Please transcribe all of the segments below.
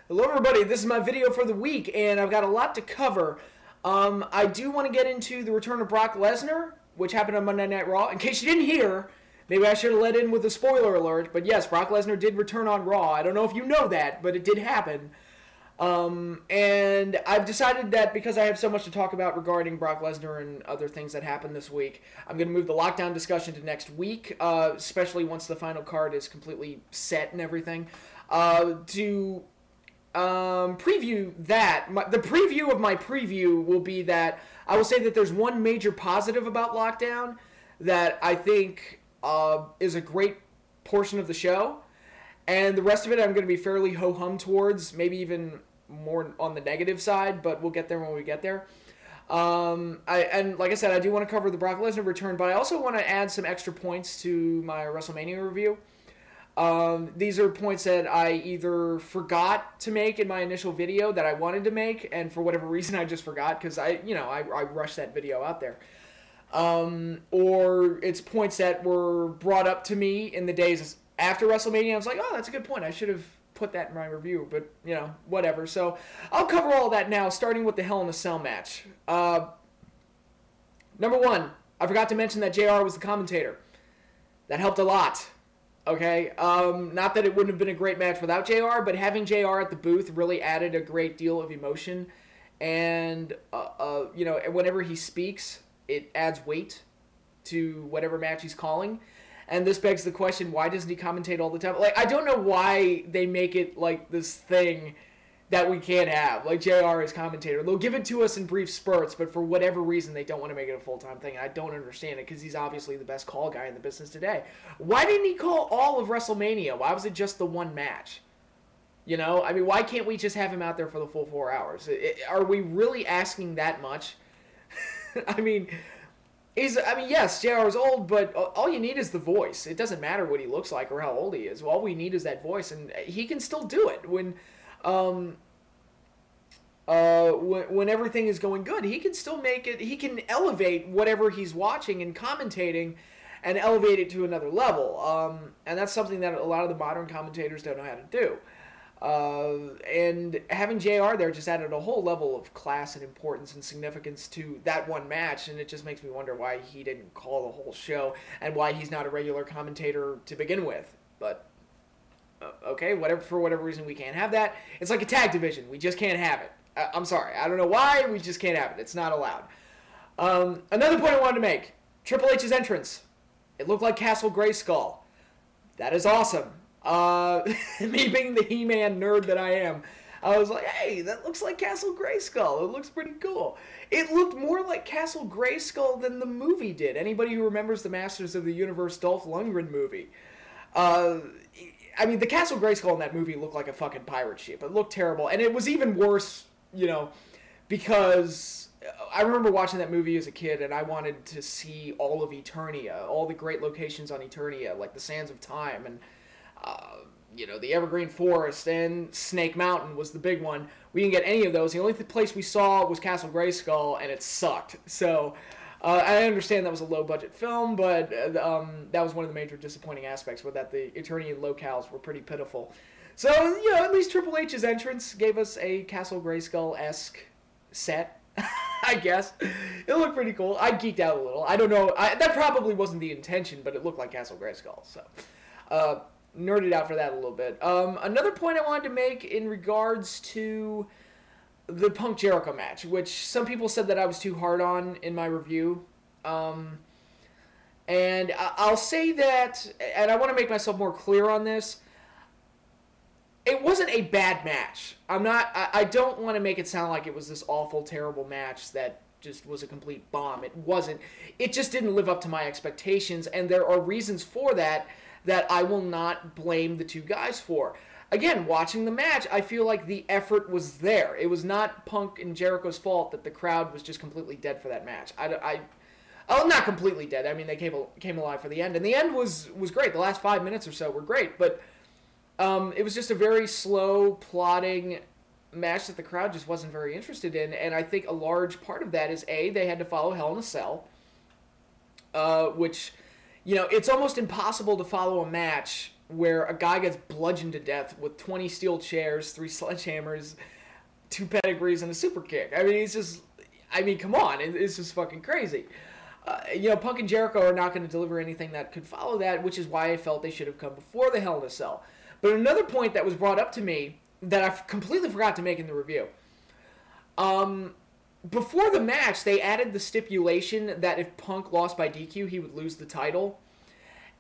Hello everybody, this is my video for the week, and I've got a lot to cover. I do want to get into the return of Brock Lesnar, which happened on Monday Night Raw. In case you didn't hear, maybe I should have let in with a spoiler alert, but yes, Brock Lesnar did return on Raw. I don't know if you know that, but it did happen. And I've decided that because I have so much to talk about regarding Brock Lesnar and other things that happened this week, I'm going to move the lockdown discussion to next week, especially once the final card is completely set and everything, to preview that. The preview of my preview will be that I will say that there's one major positive about lockdown that I think is a great portion of the show, and the rest of it I'm going to be fairly ho-hum towards, maybe even more on the negative side, but we'll get there when we get there. And like I said, I do want to cover the Brock Lesnar return, but I also want to add some extra points to my WrestleMania review. These are points that I either forgot to make in my initial video that I wanted to make, and for whatever reason I just forgot because I rushed that video out there. Or it's points that were brought up to me in the days after WrestleMania. I was like, oh, that's a good point. I should have put that in my review, but, whatever. So I'll cover all that now, starting with the Hell in a Cell match. Number one, I forgot to mention that JR was the commentator. That helped a lot. Okay, not that it wouldn't have been a great match without JR, but having JR at the booth really added a great deal of emotion. And, whenever he speaks, it adds weight to whatever match he's calling. And this begs the question, why doesn't he commentate all the time? Like, I don't know why they make it like this thing that we can't have. Like, JR is commentator. They'll give it to us in brief spurts, but for whatever reason, they don't want to make it a full-time thing. And I don't understand it, because he's obviously the best call guy in the business today. Why didn't he call all of WrestleMania? Why was it just the one match? Why can't we just have him out there for the full 4 hours? Are we really asking that much? Yes, JR is old, but all you need is the voice. It doesn't matter what he looks like or how old he is. All we need is that voice, and he can still do it when everything is going good. He can still make it. He can elevate whatever he's watching and commentating, and elevate it to another level. And that's something that a lot of the modern commentators don't know how to do. And having JR there just added a whole level of class and importance and significance to that one match, and it just makes me wonder why he didn't call the whole show and why he's not a regular commentator to begin with. But okay, for whatever reason we can't have that. It's like a tag division. We just can't have it. I'm sorry. I don't know why. We just can't have it. It's not allowed. Another point I wanted to make. Triple H's entrance. It looked like Castle Grayskull. That is awesome. Me being the He-Man nerd that I am, I was like, hey, that looks like Castle Grayskull. It looks pretty cool. It looked more like Castle Grayskull than the movie did. Anybody who remembers the Masters of the Universe Dolph Lundgren movie. The Castle Grayskull in that movie looked like a fucking pirate ship. It looked terrible. And it was even worse, because I remember watching that movie as a kid, and I wanted to see all of Eternia, all the great locations on Eternia, like the Sands of Time, and the Evergreen Forest, and Snake Mountain was the big one. We didn't get any of those. The only place we saw was Castle Grayskull, and it sucked. So I understand that was a low-budget film, but that was one of the major disappointing aspects, was that the Eternian locales were pretty pitiful. So, at least Triple H's entrance gave us a Castle Grayskull-esque set, I guess. It looked pretty cool. I geeked out a little. I don't know. That probably wasn't the intention, but it looked like Castle Grayskull, so nerded out for that a little bit. Another point I wanted to make in regards to the Punk Jericho match, which some people said that I was too hard on in my review. And I'll say that, and I want to make myself more clear on this, it wasn't a bad match. I don't want to make it sound like it was this awful, terrible match that just was a complete bomb. It wasn't. It just didn't live up to my expectations, and there are reasons for that I will not blame the two guys for. Again, watching the match, I feel like the effort was there. It was not Punk and Jericho's fault that the crowd was just completely dead for that match. Not completely dead. They came alive for the end, and the end was great. The last 5 minutes or so were great, but it was just a very slow, plodding match that the crowd just wasn't very interested in, and I think a large part of that is, A, they had to follow Hell in a Cell, which, it's almost impossible to follow a match where a guy gets bludgeoned to death with 20 steel chairs, 3 sledgehammers, 2 pedigrees, and a super kick. I mean, it's just, I mean, come on, it's just fucking crazy. You know, Punk and Jericho are not going to deliver anything that could follow that, which is why I felt they should have come before the Hell in a Cell. But another point that was brought up to me that I completely forgot to make in the review. Before the match, they added the stipulation that if Punk lost by DQ, he would lose the title.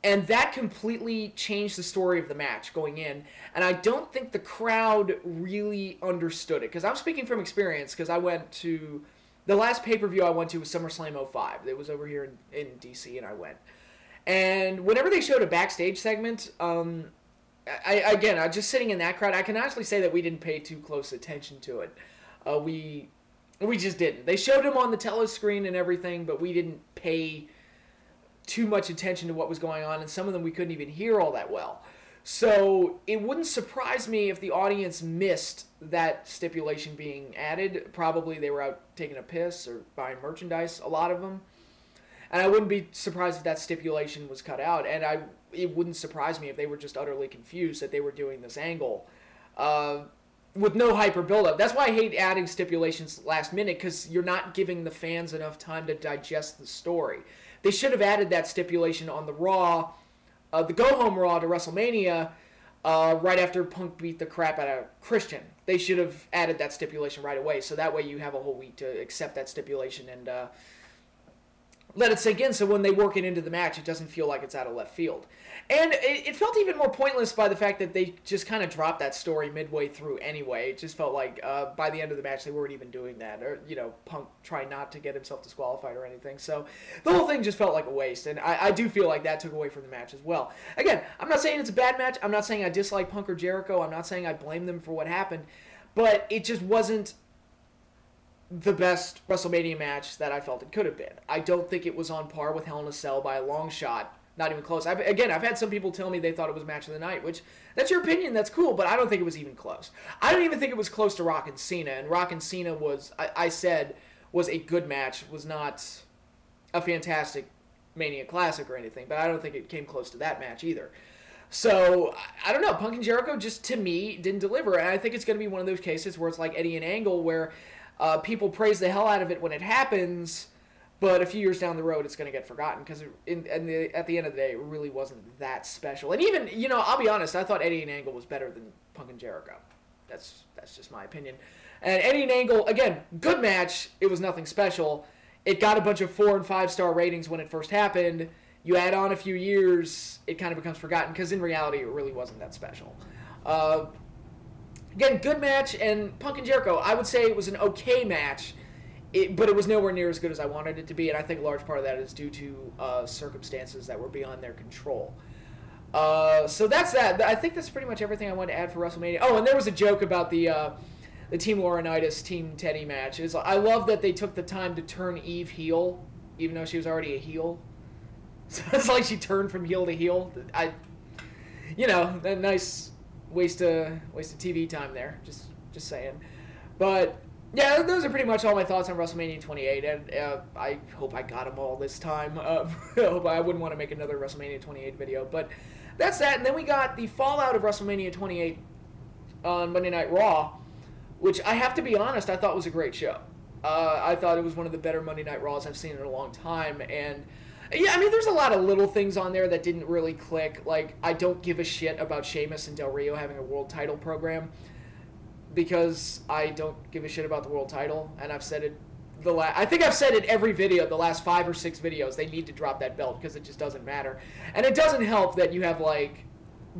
And that completely changed the story of the match going in. And I don't think the crowd really understood it. Because I'm speaking from experience, because I went to... The last pay-per-view I went to was SummerSlam 05. It was over here in DC, and I went. And whenever they showed a backstage segment, I just sitting in that crowd, I can honestly say that we didn't pay too close attention to it. We just didn't. They showed him on the telescreen and everything, but we didn't pay too much attention to what was going on, and some of them we couldn't even hear all that well. So it wouldn't surprise me if the audience missed that stipulation being added. Probably they were out taking a piss or buying merchandise, a lot of them. And I wouldn't be surprised if that stipulation was cut out. And it wouldn't surprise me if they were just utterly confused that they were doing this angle with no hyper buildup. That's why I hate adding stipulations last minute, because you're not giving the fans enough time to digest the story. They should have added that stipulation on the Raw, the go-home Raw to WrestleMania, right after Punk beat the crap out of Christian. They should have added that stipulation right away, so that way you have a whole week to accept that stipulation and let it sink in, so when they work it into the match, it doesn't feel like it's out of left field. And it felt even more pointless by the fact that they just kind of dropped that story midway through anyway. It just felt like by the end of the match, they weren't even doing that. Or, you know, Punk trying not to get himself disqualified or anything. So the whole thing just felt like a waste. And I do feel like that took away from the match as well. Again, I'm not saying it's a bad match. I'm not saying I dislike Punk or Jericho. I'm not saying I blame them for what happened. But it just wasn't the best WrestleMania match that I felt it could have been. I don't think it was on par with Hell in a Cell by a long shot. Not even close. I've had some people tell me they thought it was match of the night, which, that's your opinion, that's cool, but I don't think it was even close. I don't even think it was close to Rock and Cena, and Rock and Cena was, I said, was a good match, was not a fantastic Mania Classic or anything, but I don't think it came close to that match either. So, I don't know, Punk and Jericho just, to me, didn't deliver, and I think it's going to be one of those cases where it's like Eddie and Angle, where people praise the hell out of it when it happens, but a few years down the road, it's going to get forgotten, because at the end of the day, it really wasn't that special. And even, you know, I'll be honest, I thought Eddie and Angle was better than Punk and Jericho. That's just my opinion. And Eddie and Angle, again, good match. It was nothing special. It got a bunch of 4- and 5-star ratings when it first happened. You add on a few years, it kind of becomes forgotten, because in reality, it really wasn't that special. Again, good match, and Punk and Jericho, I would say it was an okay match, but it was nowhere near as good as I wanted it to be, and I think a large part of that is due to circumstances that were beyond their control. So that's that. I think that's pretty much everything I wanted to add for WrestleMania. Oh, and there was a joke about the Team Laurinaitis, Team Teddy match. I love that they took the time to turn Eve heel, even though she was already a heel. So it's like she turned from heel to heel. A nice waste of TV time there. Just saying. But yeah, those are pretty much all my thoughts on WrestleMania 28, and I hope I got them all this time. I wouldn't want to make another WrestleMania 28 video, but that's that. And then we got the fallout of WrestleMania 28 on Monday Night Raw, which I have to be honest, I thought was a great show. I thought it was one of the better Monday Night Raws I've seen in a long time, and yeah, I mean, there's a lot of little things on there that didn't really click. Like, I don't give a shit about Sheamus and Del Rio having a world title program, because I don't give a shit about the world title, and I've said it I think I've said it every video, the last 5 or 6 videos, they need to drop that belt, because it just doesn't matter. And it doesn't help that you have, like,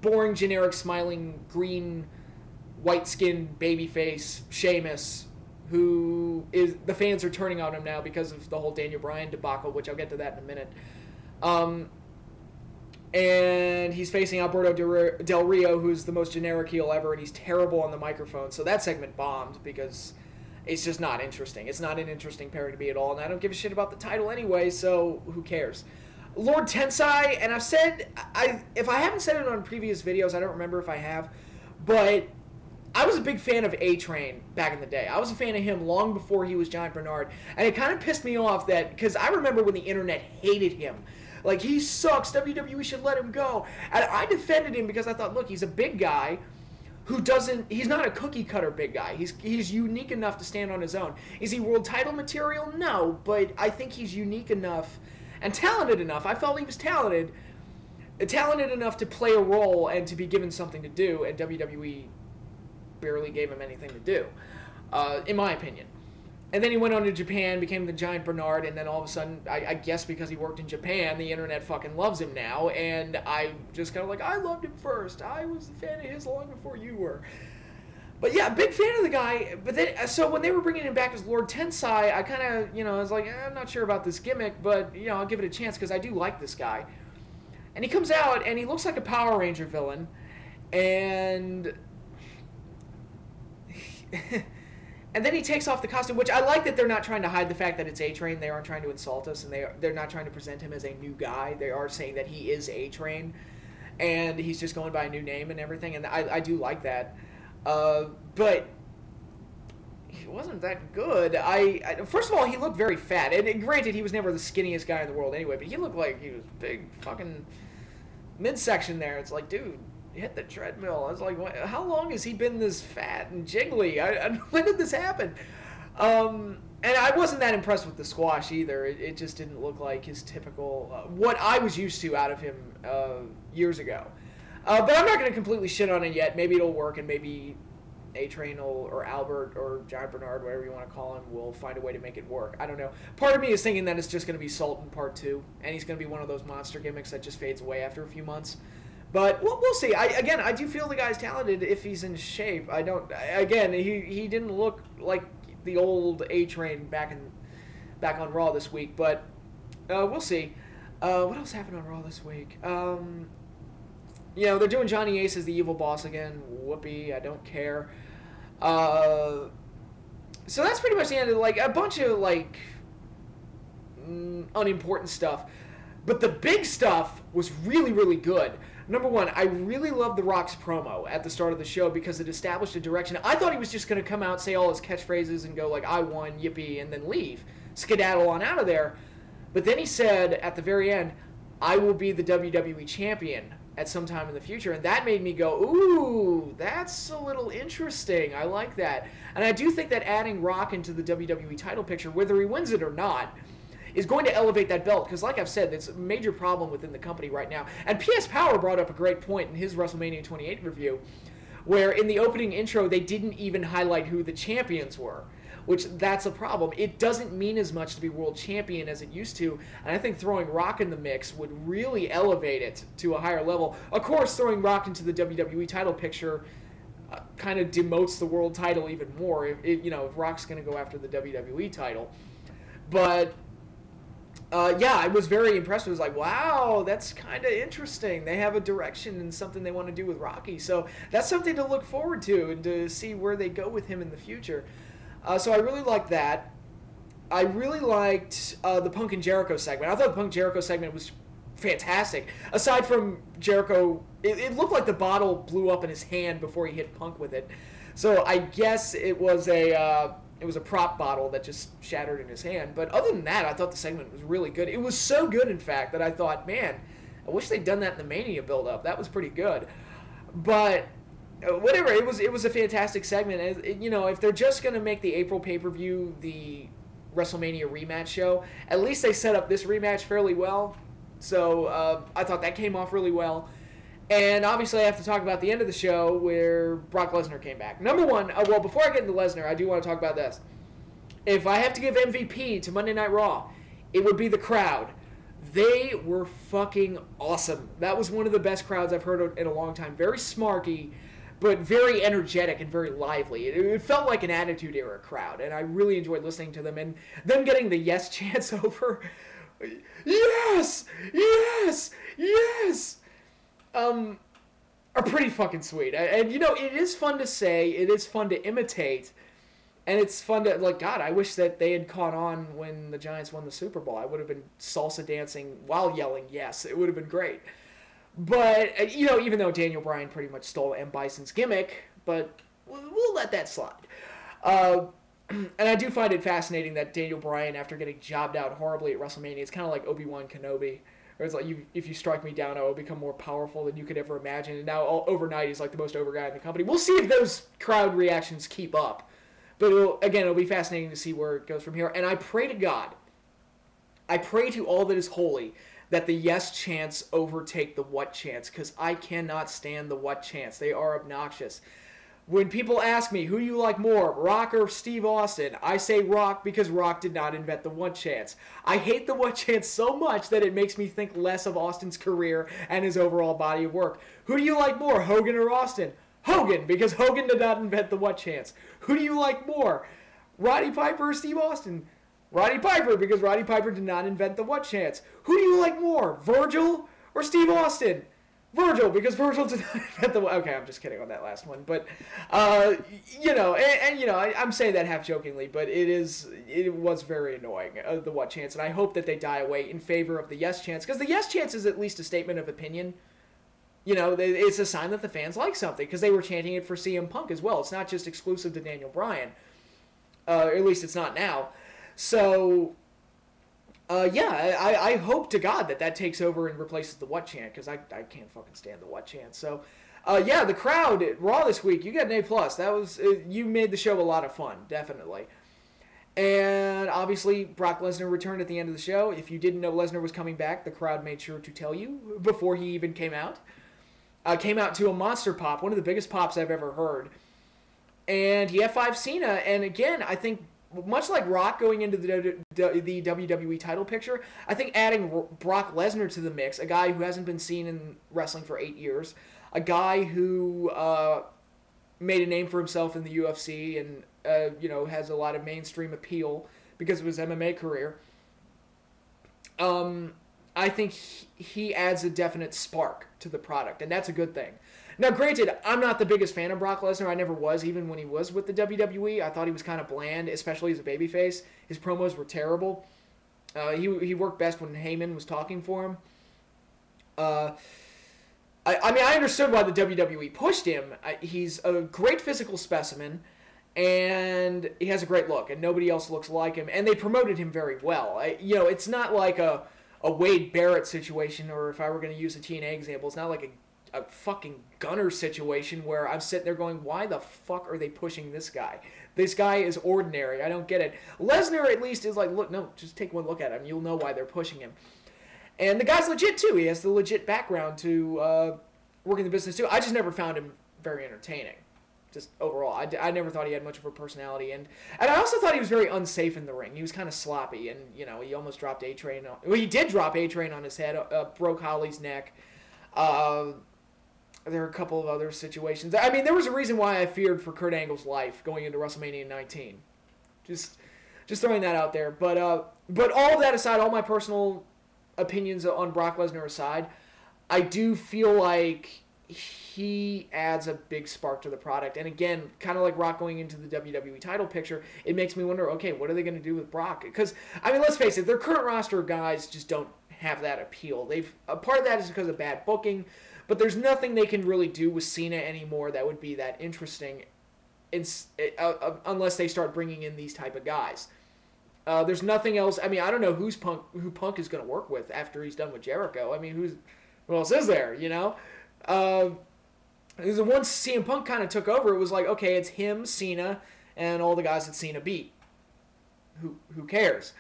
boring, generic, smiling, green, white-skinned babyface Sheamus, who is, the fans are turning on him now because of the whole Daniel Bryan debacle, which I'll get to that in a minute. And he's facing Alberto Del Rio, who's the most generic heel ever, and he's terrible on the microphone. So that segment bombed, because it's just not interesting. It's not an interesting pairing to be at all, and I don't give a shit about the title anyway, so who cares? Lord Tensai, and I've said, if I haven't said it on previous videos, I don't remember if I have, but I was a big fan of A-Train back in the day. I was a fan of him long before he was Giant Bernard, and it kind of pissed me off that, because I remember when the internet hated him, Like, he sucks. WWE should let him go. And I defended him because I thought, look, he's a big guy who doesn't. He's not a cookie cutter big guy. He's unique enough to stand on his own. Is he world title material? No, but I think he's unique enough and talented enough. I felt he was talented enough to play a role and to be given something to do, and WWE barely gave him anything to do, in my opinion. And then he went on to Japan, became the Giant Bernard, and then all of a sudden, I guess because he worked in Japan, the internet fucking loves him now, and I just kind of like, I loved him first. I was a fan of his long before you were. But yeah, big fan of the guy. But then, so when they were bringing him back as Lord Tensai, I kind of, I was like, I'm not sure about this gimmick, but, I'll give it a chance because I do like this guy. And he comes out, and he looks like a Power Ranger villain, and and then he takes off the costume, which I like that they're not trying to hide the fact that it's A-Train. They aren't trying to insult us, and they're not trying to present him as a new guy. They are saying that he is A-Train, and he's just going by a new name and everything, and I do like that. But he wasn't that good. First of all, he looked very fat, and granted, he was never the skinniest guy in the world anyway, but he looked like he was big, fucking midsection there. It's like, dude, hit the treadmill. I was like, how long has he been this fat and jiggly? When did this happen? And I wasn't that impressed with the squash either. It just didn't look like his typical, what I was used to out of him years ago. But I'm not going to completely shit on it yet. Maybe it'll work, and maybe A-Train or Albert or Giant Bernard, whatever you want to call him, will find a way to make it work. I don't know. Part of me is thinking that it's just going to be Sultan Part 2, and he's going to be one of those monster gimmicks that just fades away after a few months. But we'll see. I do feel the guy's talented if he's in shape. He didn't look like the old A-Train back on Raw this week, but we'll see. What else happened on Raw this week? They're doing Johnny Ace as the evil boss again. Whoopee, I don't care. So that's pretty much the end of a bunch of unimportant stuff. But the big stuff was really, really good. Number one, I really loved The Rock's promo at the start of the show because it established a direction. I thought he was just going to come out, say all his catchphrases, and go I won, yippee, and then leave. Skedaddle on out of there. But then he said at the very end, I will be the WWE champion at some time in the future. And that made me go, ooh, that's a little interesting. I like that. And I do think that adding Rock into the WWE title picture, whether he wins it or not, is going to elevate that belt, because like I've said, it's a major problem within the company right now. And PS Power brought up a great point in his WrestleMania 28 review, where in the opening intro they didn't even highlight who the champions were, which that's a problem. It doesn't mean as much to be world champion as it used to, and I think throwing Rock in the mix would really elevate it to a higher level. Of course, throwing Rock into the WWE title picture kind of demotes the world title even more, if Rock's going to go after the WWE title. But I was very impressed. It was like, wow, that's kind of interesting. They have a direction and something they want to do with Rocky. So that's something to look forward to and to see where they go with him in the future. So I really liked that. I really liked the Punk and Jericho segment. I thought the Punk Jericho segment was fantastic. Aside from Jericho, it looked like the bottle blew up in his hand before he hit Punk with it. So I guess it was a prop bottle that just shattered in his hand. But other than that, I thought the segment was really good. It was so good, in fact, that I thought, man, I wish they'd done that in the Mania build-up. That was pretty good. But whatever, it was a fantastic segment. If they're just going to make the April pay-per-view the WrestleMania rematch show, at least they set up this rematch fairly well. So I thought that came off really well. And obviously I have to talk about the end of the show where Brock Lesnar came back. Number one, before I get into Lesnar, I do want to talk about this. If I have to give MVP to Monday Night Raw, it would be the crowd. They were fucking awesome. That was one of the best crowds I've heard in a long time. Very smarky, but very energetic and very lively. It felt like an Attitude Era crowd, and I really enjoyed listening to them. And them getting the yes chants over, yes, yes, yes, are pretty fucking sweet. And it is fun to say, it is fun to imitate, and it's fun to, God, I wish that they had caught on when the Giants won the Super Bowl. I would have been salsa dancing while yelling yes. It would have been great. But, even though Daniel Bryan pretty much stole M. Bison's gimmick, but we'll let that slide. And I do find it fascinating that Daniel Bryan, after getting jobbed out horribly at WrestleMania, it's kind of like Obi-Wan Kenobi, Or it's like, if you strike me down, I will become more powerful than you could ever imagine. And now overnight, he's like the most over guy in the company. We'll see if those crowd reactions keep up. But it'll be fascinating to see where it goes from here. And I pray to God, I pray to all that is holy, that the yes chants overtake the what chants, because I cannot stand the what chants. They are obnoxious. When people ask me, who do you like more, Rock or Steve Austin, I say Rock because Rock did not invent the what chants. I hate the what chants so much that it makes me think less of Austin's career and his overall body of work. Who do you like more, Hogan or Austin? Hogan, because Hogan did not invent the what chants. Who do you like more, Roddy Piper or Steve Austin? Roddy Piper, because Roddy Piper did not invent the what chants. Who do you like more, Virgil or Steve Austin? Virgil, because Virgil did not invent the... Okay, I'm just kidding on that last one. But, you know, I'm saying that half jokingly, but it was very annoying, the what chants. And I hope that they die away in favor of the yes chants, because the yes chants is at least a statement of opinion. You know, it's a sign that the fans like something, because they were chanting it for CM Punk as well. It's not just exclusive to Daniel Bryan. At least it's not now. So... yeah, I hope to God that takes over and replaces the what chant, because I can't fucking stand the what chant. So, yeah, the crowd at Raw this week, you got an A+. That was, you made the show a lot of fun, definitely. And obviously, Brock Lesnar returned at the end of the show. If you didn't know Lesnar was coming back, the crowd made sure to tell you before he even came out. Came out to a monster pop, one of the biggest pops I've ever heard. And he F5 Cena, and again, I think... much like Rock going into the WWE title picture, I think adding Brock Lesnar to the mix, a guy who hasn't been seen in wrestling for 8 years, a guy who made a name for himself in the UFC and you know, has a lot of mainstream appeal because of his MMA career, I think he adds a definite spark to the product, and that's a good thing. Now, granted, I'm not the biggest fan of Brock Lesnar. I never was, even when he was with the WWE. I thought he was kind of bland, especially as a babyface. His promos were terrible. He worked best when Heyman was talking for him. I mean, I understood why the WWE pushed him. He's a great physical specimen, and he has a great look, and nobody else looks like him. And they promoted him very well. You know, it's not like a Wade Barrett situation, or if I were going to use a TNA example, it's not like a fucking Gunner situation where I'm sitting there going, why the fuck are they pushing this guy? This guy is ordinary. I don't get it. Lesnar at least is like, look, no, just take one look at him. You'll know why they're pushing him. And the guy's legit too. He has the legit background to working the business too. I just never found him very entertaining. Just overall. I never thought he had much of a personality. And I also thought he was very unsafe in the ring. He was kind of sloppy, and, you know, he almost dropped A-Train. Well, he did drop A-Train on his head, broke Holly's neck. There are a couple of other situations. I mean, there was a reason why I feared for Kurt Angle's life going into WrestleMania 19. Just throwing that out there. But all of that aside, all my personal opinions on Brock Lesnar aside, I do feel like he adds a big spark to the product. And again, kind of like Rock going into the WWE title picture, it makes me wonder, okay, what are they going to do with Brock? Because, I mean, let's face it, their current roster of guys just don't have that appeal. Part of that is because of bad booking, but there's nothing they can really do with Cena anymore that would be that interesting unless they start bringing in these type of guys. There's nothing else. I mean, I don't know who Punk is going to work with after he's done with Jericho. I mean, who else is there, you know? Because once CM Punk kind of took over, it was like, okay, it's him, Cena, and all the guys that Cena beat. Who cares?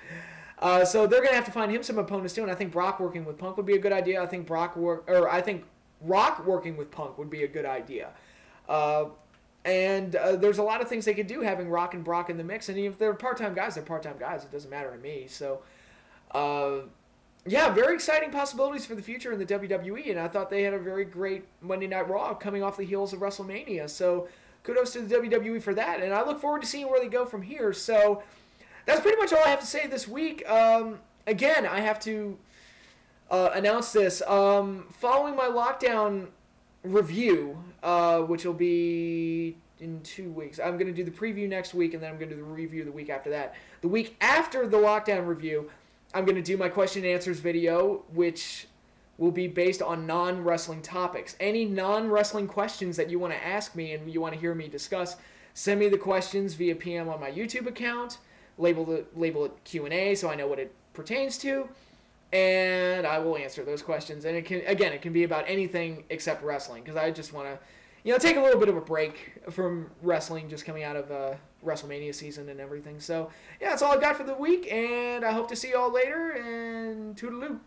So they're going to have to find him some opponents too, and I think Brock working with Punk would be a good idea. I think Rock working with Punk would be a good idea. And there's a lot of things they could do having Rock and Brock in the mix. And if they're part-time guys, they're part-time guys. It doesn't matter to me. So, yeah, very exciting possibilities for the future in the WWE. And I thought they had a very great Monday Night Raw coming off the heels of WrestleMania. So kudos to the WWE for that. And I look forward to seeing where they go from here. So that's pretty much all I have to say this week. Again, I have to announce this. Following my lockdown review, which will be in 2 weeks. I'm going to do the preview next week, and then I'm going to do the review the week after that. The week after the lockdown review, I'm going to do my question and answers video, which will be based on non-wrestling topics. Any non-wrestling questions that you want to ask me and you want to hear me discuss, send me the questions via PM on my YouTube account. Label it Q&A so I know what it pertains to. and I will answer those questions. And it can be about anything except wrestling, because I just want to, take a little bit of a break from wrestling, just coming out of WrestleMania season and everything. So yeah, that's all I've got for the week, and I hope to see you all later. And toodaloo.